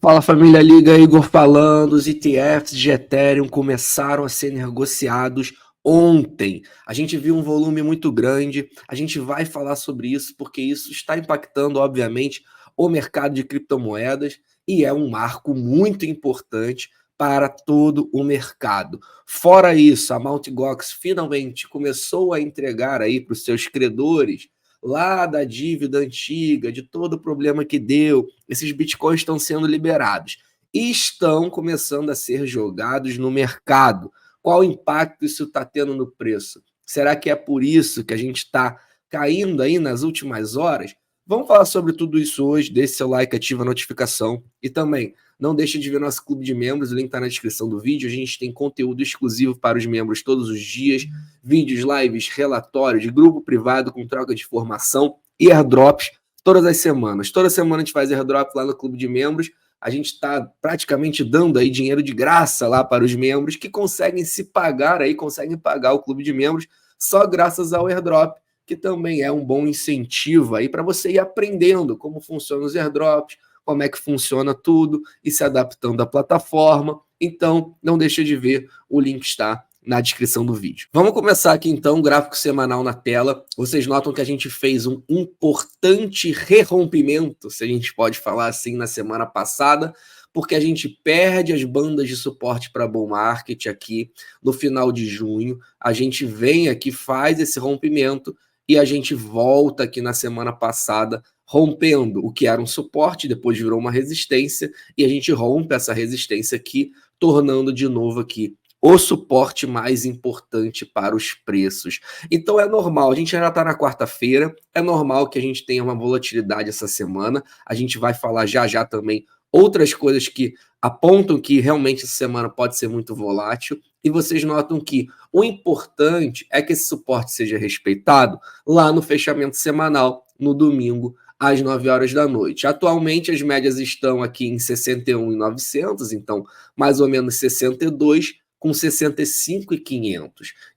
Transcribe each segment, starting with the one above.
Fala família, Liga Igor falando. Os ETFs de Ethereum começaram a ser negociados ontem. A gente viu um volume muito grande, a gente vai falar sobre isso porque isso está impactando, obviamente, o mercado de criptomoedas e é um marco muito importante para todo o mercado. Fora isso, a Mt. Gox finalmente começou a entregar aí para os seus credores lá da dívida antiga, de todo o problema que deu, esses bitcoins estão sendo liberados e estão começando a ser jogados no mercado. Qual impacto isso está tendo no preço? Será que é por isso que a gente está caindo aí nas últimas horas? Vamos falar sobre tudo isso hoje. Deixe seu like, ativa a notificação e também não deixe de ver nosso clube de membros, o link está na descrição do vídeo. A gente tem conteúdo exclusivo para os membros todos os dias, vídeos, lives, relatórios, grupo privado com troca de informação e airdrops todas as semanas. Toda semana a gente faz airdrop lá no clube de membros. A gente está praticamente dando aí dinheiro de graça lá para os membros que conseguem se pagar aí, conseguem pagar o clube de membros só graças ao airdrop, que também é um bom incentivo aí para você ir aprendendo como funcionam os airdrops, como é que funciona tudo e se adaptando à plataforma. Então, não deixa de ver, o link está na descrição do vídeo. Vamos começar aqui então o gráfico semanal na tela. Vocês notam que a gente fez um importante rerompimento, se a gente pode falar assim, na semana passada, porque a gente perde as bandas de suporte para bull market aqui no final de junho. A gente vem aqui, faz esse rompimento e a gente volta aqui na semana passada rompendo o que era um suporte, depois virou uma resistência, e a gente rompe essa resistência aqui, tornando de novo aqui o suporte mais importante para os preços. Então é normal, a gente já está na quarta-feira, é normal que a gente tenha uma volatilidade essa semana, a gente vai falar já já também outras coisas que apontam que realmente essa semana pode ser muito volátil, e vocês notam que o importante é que esse suporte seja respeitado lá no fechamento semanal, no domingo, às 9 horas da noite. Atualmente as médias estão aqui em 61.900, então mais ou menos 62, com 65.500.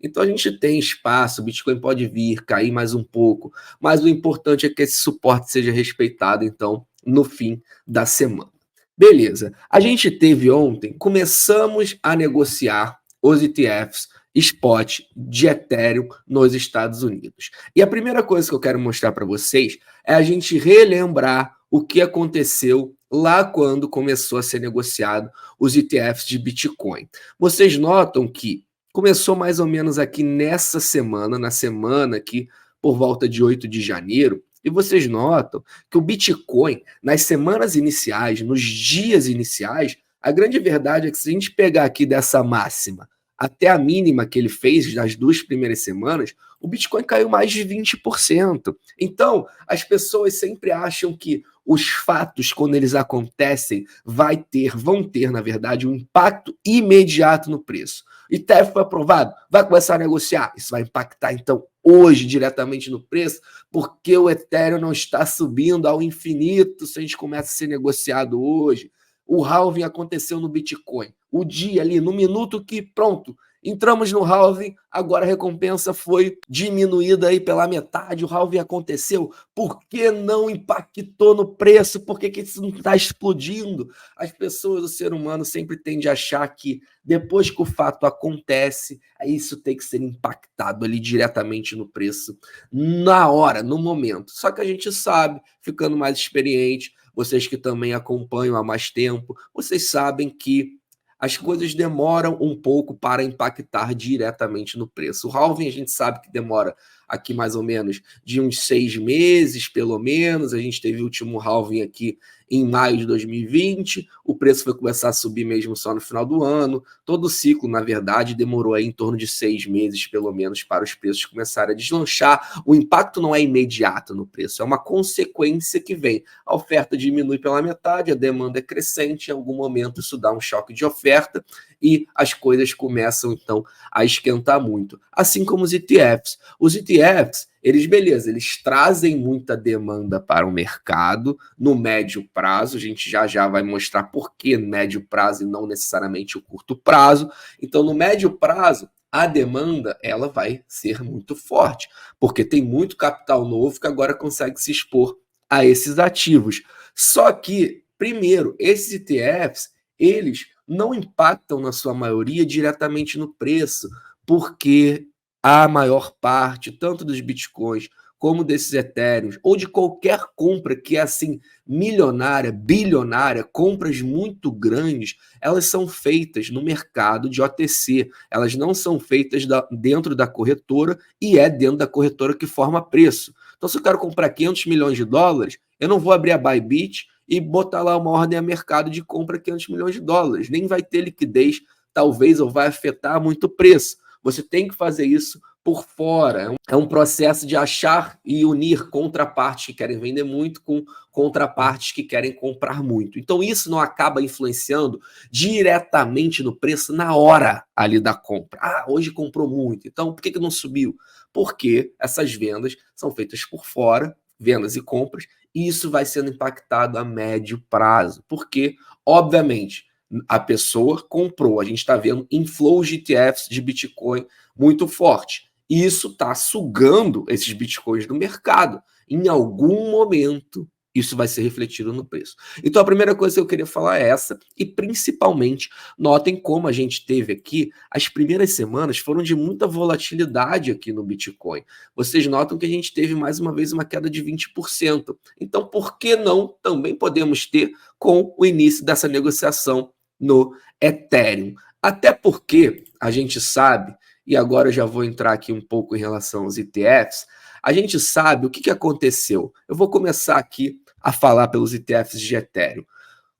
Então a gente tem espaço, o Bitcoin pode vir, cair mais um pouco, mas o importante é que esse suporte seja respeitado, então, no fim da semana. Beleza, a gente teve ontem, começamos a negociar os ETFs spot de Ethereum nos Estados Unidos. E a primeira coisa que eu quero mostrar para vocês é a gente relembrar o que aconteceu lá quando começou a ser negociado os ETFs de Bitcoin. Vocês notam que começou mais ou menos aqui nessa semana, na semana aqui por volta de 8 de janeiro, e vocês notam que o Bitcoin, nas semanas iniciais, nos dias iniciais, a grande verdade é que se a gente pegar aqui dessa máxima até a mínima que ele fez nas 2 primeiras semanas, o Bitcoin caiu mais de 20%. Então, as pessoas sempre acham que os fatos, quando eles acontecem, vão ter, na verdade, um impacto imediato no preço. O ETF foi aprovado, vai começar a negociar. Isso vai impactar, então, hoje, diretamente no preço, porque o Ethereum não está subindo ao infinito se a gente começa a ser negociado hoje. O halving aconteceu no Bitcoin. O dia ali, no minuto que, pronto, entramos no halving, agora a recompensa foi diminuída aí pela metade, o halving aconteceu, por que não impactou no preço? Por que isso não está explodindo? As pessoas, o ser humano sempre tende a achar que depois que o fato acontece, isso tem que ser impactado ali diretamente no preço, na hora, no momento. Só que a gente sabe, ficando mais experiente, vocês que também acompanham há mais tempo, vocês sabem que as coisas demoram um pouco para impactar diretamente no preço. O halving a gente sabe que demora aqui mais ou menos de uns 6 meses, pelo menos. A gente teve o último halving aqui em maio de 2020, o preço foi começar a subir mesmo só no final do ano. Todo o ciclo, na verdade, demorou aí em torno de 6 meses, pelo menos, para os preços começarem a deslanchar. O impacto não é imediato no preço, é uma consequência que vem. A oferta diminui pela metade, a demanda é crescente, em algum momento isso dá um choque de oferta e as coisas começam, então, a esquentar muito. Assim como os ETFs. Os ETFs, eles trazem muita demanda para o mercado no médio prazo. A gente já vai mostrar por que médio prazo e não necessariamente o curto prazo. Então, no médio prazo, a demanda ela vai ser muito forte, porque tem muito capital novo que agora consegue se expor a esses ativos. Só que Primeiro, esses ETFs, eles não impactam, na sua maioria, diretamente no preço, porque a maior parte, tanto dos bitcoins como desses etéreos, ou de qualquer compra que é assim milionária, bilionária, compras muito grandes, elas são feitas no mercado de OTC, elas não são feitas dentro da corretora, e é dentro da corretora que forma preço. Então, se eu quero comprar 500 milhões de dólares, eu não vou abrir a Bybit e botar lá uma ordem a mercado de compra 500 milhões de dólares, nem vai ter liquidez, talvez, ou vai afetar muito o preço. Você tem que fazer isso por fora. É um processo de achar e unir contrapartes que querem vender muito com contrapartes que querem comprar muito. Então, isso não acaba influenciando diretamente no preço na hora ali da compra. Ah, hoje comprou muito, então por que não subiu? Porque essas vendas são feitas por fora, vendas e compras, e isso vai sendo impactado a médio prazo. Porque, obviamente, a pessoa comprou, a gente está vendo inflows de ETFs de Bitcoin muito forte. E isso está sugando esses bitcoins do mercado. Em algum momento, isso vai ser refletido no preço. Então, a primeira coisa que eu queria falar é essa, e principalmente, notem como a gente teve aqui, as primeiras semanas foram de muita volatilidade aqui no Bitcoin. Vocês notam que a gente teve, mais uma vez, uma queda de 20%. Então, por que não também podemos ter com o início dessa negociação no Ethereum? Até porque a gente sabe, e agora eu já vou entrar aqui um pouco em relação aos ETFs, a gente sabe o que aconteceu. Eu vou começar aqui a falar pelos ETFs de Ethereum.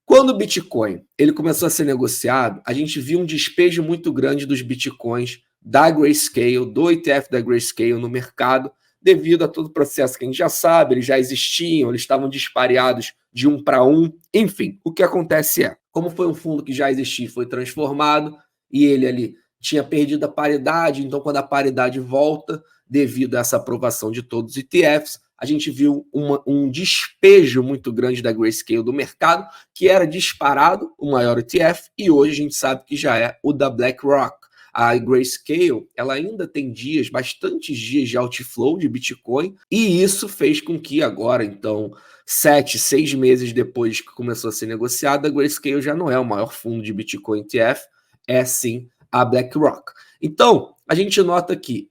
Quando o Bitcoin ele começou a ser negociado, a gente viu um despejo muito grande dos Bitcoins da Grayscale, do ETF da Grayscale no mercado, devido a todo o processo que a gente já sabe, eles já existiam, eles estavam dispareados de 1 para 1. Enfim, o que acontece é, como foi um fundo que já existia e foi transformado, e ele ali tinha perdido a paridade, então quando a paridade volta, devido a essa aprovação de todos os ETFs, a gente viu um despejo muito grande da Grayscale do mercado, que era disparado o maior ETF, e hoje a gente sabe que já é o da BlackRock. A Grayscale, ela ainda tem dias, bastantes dias de outflow de Bitcoin, e isso fez com que agora, então, 6 meses depois que começou a ser negociada, a Grayscale já não é o maior fundo de Bitcoin ETF, é sim a BlackRock. Então, a gente nota que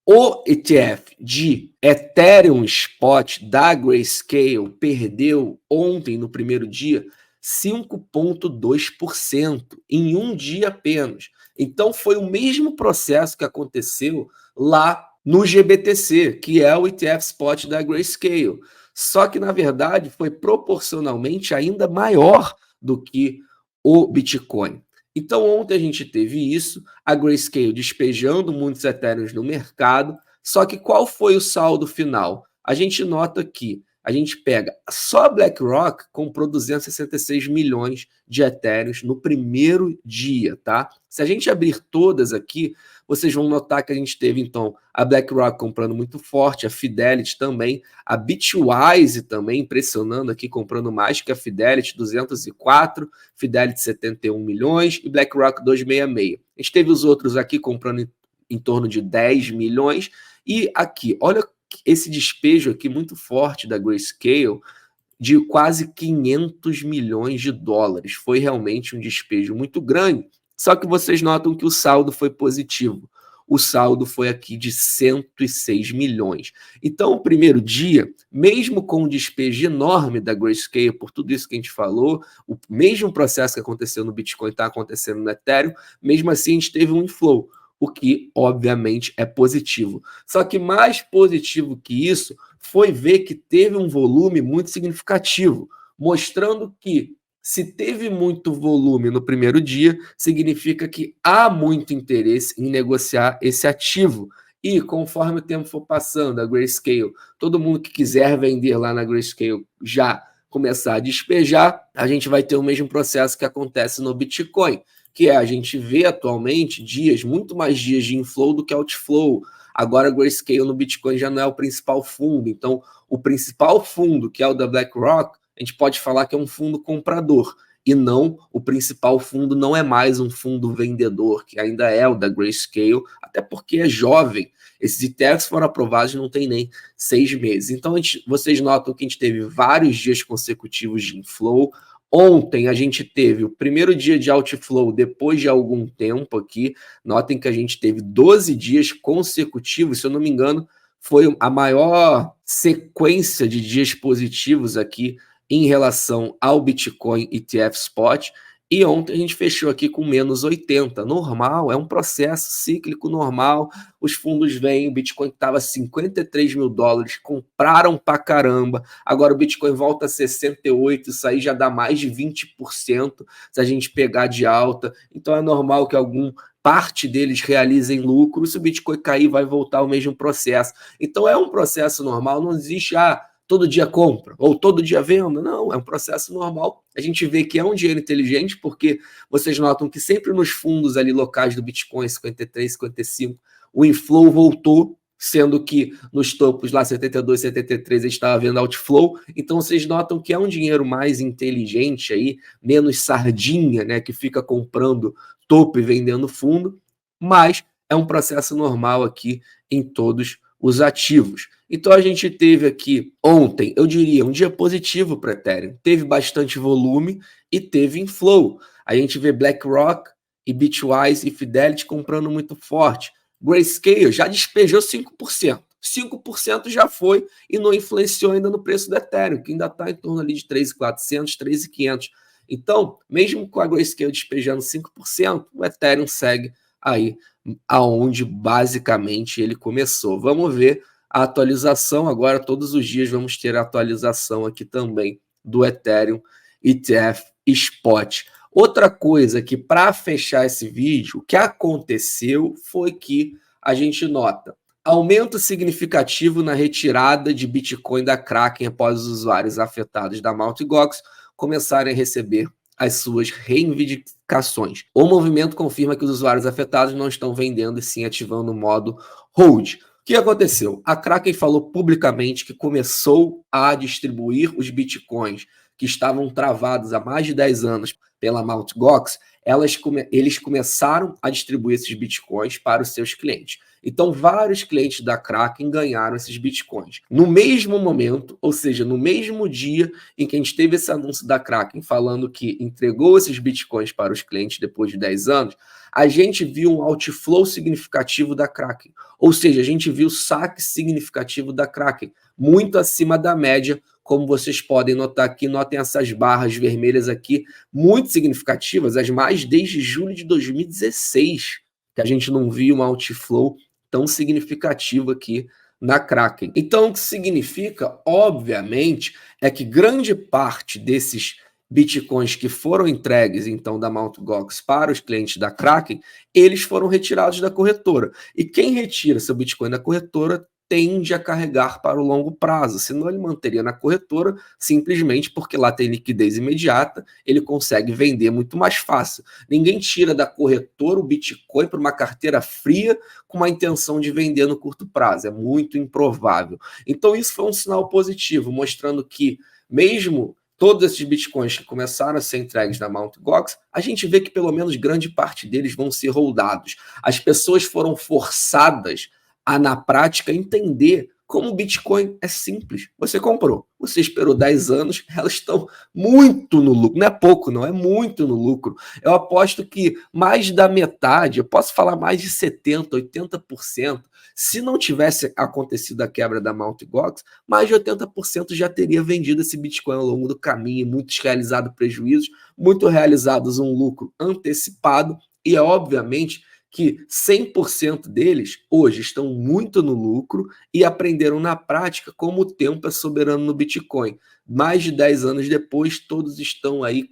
o ETF de Ethereum Spot da Grayscale perdeu ontem, no primeiro dia, 5,2% em um dia apenas. Então, foi o mesmo processo que aconteceu lá no GBTC, que é o ETF Spot da Grayscale. Só que, na verdade, foi proporcionalmente ainda maior do que o Bitcoin. Então, ontem a gente teve isso, a Grayscale despejando muitos Ethereums no mercado, só que qual foi o saldo final? A gente nota que a gente pega, só a BlackRock comprou 266 milhões de Ethereums no primeiro dia, tá? Se a gente abrir todas aqui, vocês vão notar que a gente teve, então, a BlackRock comprando muito forte, a Fidelity também, a Bitwise também, impressionando aqui, comprando mais que a Fidelity, 204, Fidelity 71 milhões e BlackRock 266. A gente teve os outros aqui comprando em torno de 10 milhões, e aqui, olha esse despejo aqui muito forte da Grayscale, de quase 500 milhões de dólares. Foi realmente um despejo muito grande, só que vocês notam que o saldo foi positivo. O saldo foi aqui de 106 milhões. Então, o primeiro dia, mesmo com um despejo enorme da Grayscale, por tudo isso que a gente falou, o mesmo processo que aconteceu no Bitcoin está acontecendo no Ethereum, mesmo assim a gente teve um inflow, o que, obviamente, é positivo. Só que mais positivo que isso foi ver que teve um volume muito significativo, mostrando que se teve muito volume no primeiro dia, significa que há muito interesse em negociar esse ativo. E conforme o tempo for passando, a Grayscale, todo mundo que quiser vender lá na Grayscale já começar a despejar, a gente vai ter o mesmo processo que acontece no Bitcoin, que é a gente vê atualmente muito mais dias de inflow do que outflow. Agora a Grayscale no Bitcoin já não é o principal fundo, então o principal fundo, que é o da BlackRock, a gente pode falar que é um fundo comprador, e não, o principal fundo não é mais um fundo vendedor, que ainda é o da Grayscale, até porque é jovem. Esses ETFs foram aprovados e não tem nem 6 meses. Então vocês notam que a gente teve vários dias consecutivos de inflow. Ontem a gente teve o primeiro dia de outflow depois de algum tempo aqui. Notem que a gente teve 12 dias consecutivos, se eu não me engano, foi a maior sequência de dias positivos aqui em relação ao Bitcoin ETF Spot. E ontem a gente fechou aqui com menos 80. Normal, é um processo cíclico normal. Os fundos vêm, o Bitcoin estava 53 mil dólares, compraram pra caramba. Agora o Bitcoin volta a 68, isso aí já dá mais de 20% se a gente pegar de alta. Então é normal que algum parte deles realizem lucro. Se o Bitcoin cair, vai voltar ao mesmo processo. Então é um processo normal, não existe todo dia compra ou todo dia venda. Não, é um processo normal. A gente vê que é um dinheiro inteligente, porque vocês notam que sempre nos fundos ali locais do Bitcoin, 53, 55, o inflow voltou, sendo que nos topos lá 72, 73 a gente estava vendo outflow. Então vocês notam que é um dinheiro mais inteligente aí, menos sardinha, né, que fica comprando topo e vendendo fundo, mas é um processo normal aqui em todos os ativos. Então a gente teve aqui ontem, eu diria, um dia positivo para Ethereum. Teve bastante volume e teve inflow. A gente vê BlackRock e Bitwise e Fidelity comprando muito forte. Grayscale já despejou 5%. 5% já foi e não influenciou ainda no preço do Ethereum, que ainda está em torno ali de 3.400, 3.500. Então, mesmo com a Grayscale despejando 5%, o Ethereum segue aí aonde basicamente ele começou. Vamos ver a atualização agora. Todos os dias vamos ter a atualização aqui também do Ethereum ETF Spot. Outra coisa que, para fechar esse vídeo, o que aconteceu foi que a gente nota aumento significativo na retirada de Bitcoin da Kraken após os usuários afetados da Mt. Gox começarem a receber as suas reivindicações. O movimento confirma que os usuários afetados não estão vendendo e sim ativando o modo hold. O que aconteceu? A Kraken falou publicamente que começou a distribuir os bitcoins que estavam travados há mais de 10 anos pela Mt. Gox. Eles começaram a distribuir esses bitcoins para os seus clientes. Então, vários clientes da Kraken ganharam esses bitcoins. No mesmo momento, ou seja, no mesmo dia em que a gente teve esse anúncio da Kraken falando que entregou esses bitcoins para os clientes depois de 10 anos, a gente viu um outflow significativo da Kraken. Ou seja, a gente viu saque significativo da Kraken, muito acima da média, como vocês podem notar aqui. Notem essas barras vermelhas aqui, muito significativas, as mais desde julho de 2016, que a gente não viu um outflow tão significativo aqui na Kraken. Então, o que significa, obviamente, é que grande parte desses bitcoins que foram entregues, então, da Mt. Gox para os clientes da Kraken, eles foram retirados da corretora. E quem retira seu bitcoin da corretora tende a carregar para o longo prazo, senão ele manteria na corretora simplesmente porque lá tem liquidez imediata, ele consegue vender muito mais fácil. Ninguém tira da corretora o Bitcoin para uma carteira fria com uma intenção de vender no curto prazo, é muito improvável. Então isso foi um sinal positivo, mostrando que mesmo todos esses bitcoins que começaram a ser entregues na Mt. Gox, a gente vê que pelo menos grande parte deles vão ser holdados. As pessoas foram forçadas a, na prática, entender como o Bitcoin é simples. Você comprou, você esperou 10 anos, elas estão muito no lucro. Não é pouco, não, é muito no lucro. Eu aposto que mais da metade, eu posso falar mais de 70%, 80%, se não tivesse acontecido a quebra da Mt. Gox, mais de 80% já teria vendido esse Bitcoin ao longo do caminho, muitos realizados prejuízos, muitos realizados um lucro antecipado, e é obviamente que 100% deles hoje estão muito no lucro e aprenderam na prática como o tempo é soberano no Bitcoin. Mais de 10 anos depois, todos estão aí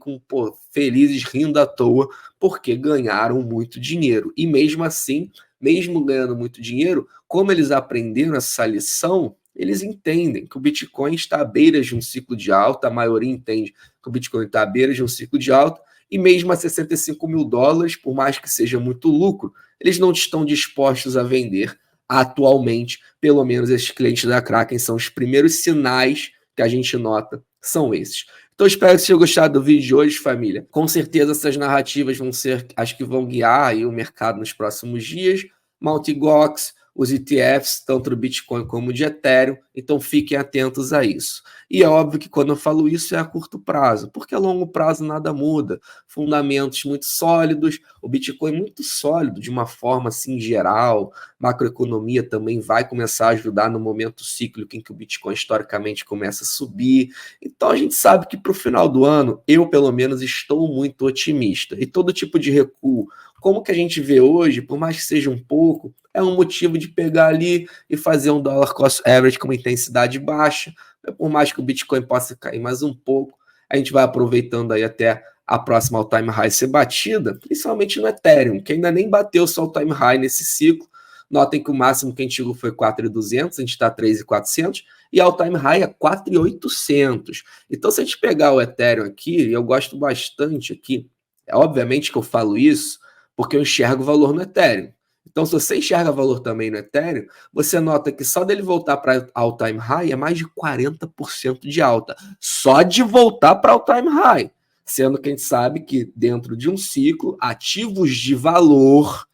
felizes, rindo à toa, porque ganharam muito dinheiro. E mesmo assim, mesmo ganhando muito dinheiro, como eles aprenderam essa lição, eles entendem que o Bitcoin está à beira de um ciclo de alta, a maioria entende que o Bitcoin está à beira de um ciclo de alta, e mesmo a 65 mil dólares, por mais que seja muito lucro, eles não estão dispostos a vender atualmente. Pelo menos esses clientes da Kraken são os primeiros sinais que a gente nota, são esses. Então espero que vocês tenham gostado do vídeo de hoje, família. Com certeza essas narrativas vão ser as que vão guiar aí o mercado nos próximos dias. Mt. Gox, os ETFs, tanto do Bitcoin como de Ethereum, então fiquem atentos a isso. E é óbvio que quando eu falo isso é a curto prazo, porque a longo prazo nada muda. Fundamentos muito sólidos, o Bitcoin muito sólido de uma forma assim geral, macroeconomia também vai começar a ajudar no momento cíclico em que o Bitcoin historicamente começa a subir. Então a gente sabe que para o final do ano, eu pelo menos estou muito otimista. E todo tipo de recuo, como que a gente vê hoje, por mais que seja um pouco, é um motivo de pegar ali e fazer um dollar cost average com uma intensidade baixa. Por mais que o Bitcoin possa cair mais um pouco, a gente vai aproveitando aí até a próxima all-time high ser batida, principalmente no Ethereum, que ainda nem bateu seu all-time high nesse ciclo. Notem que o máximo que a gente chegou foi 4.200, a gente está 3.400, e all-time high é 4.800. Então, se a gente pegar o Ethereum aqui, e eu gosto bastante aqui, é obviamente que eu falo isso porque eu enxergo valor no Ethereum. Então, se você enxerga valor também no Ethereum, você nota que só dele voltar para all-time high é mais de 40% de alta. Só de voltar para all-time high. Sendo que a gente sabe que dentro de um ciclo, ativos de valor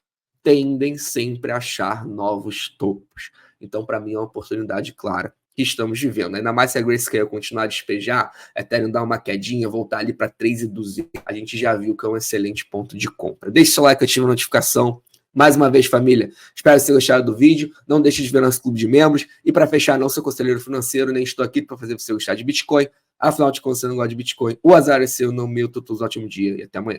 tendem sempre a achar novos topos. Então, para mim, é uma oportunidade clara que estamos vivendo. Ainda mais se a Grayscale continuar a despejar, Ethereum dar uma quedinha, voltar ali para 3.200, a gente já viu que é um excelente ponto de compra. Deixe seu like, ative a notificação. Mais uma vez, família, espero que vocês tenham gostado do vídeo. Não deixe de ver nosso clube de membros. E para fechar, não sou conselheiro financeiro, nem estou aqui para fazer você gostar de Bitcoin. Afinal de contas, você não gosta de Bitcoin. O azar é seu, não meu. Todos um ótimo dia e até amanhã.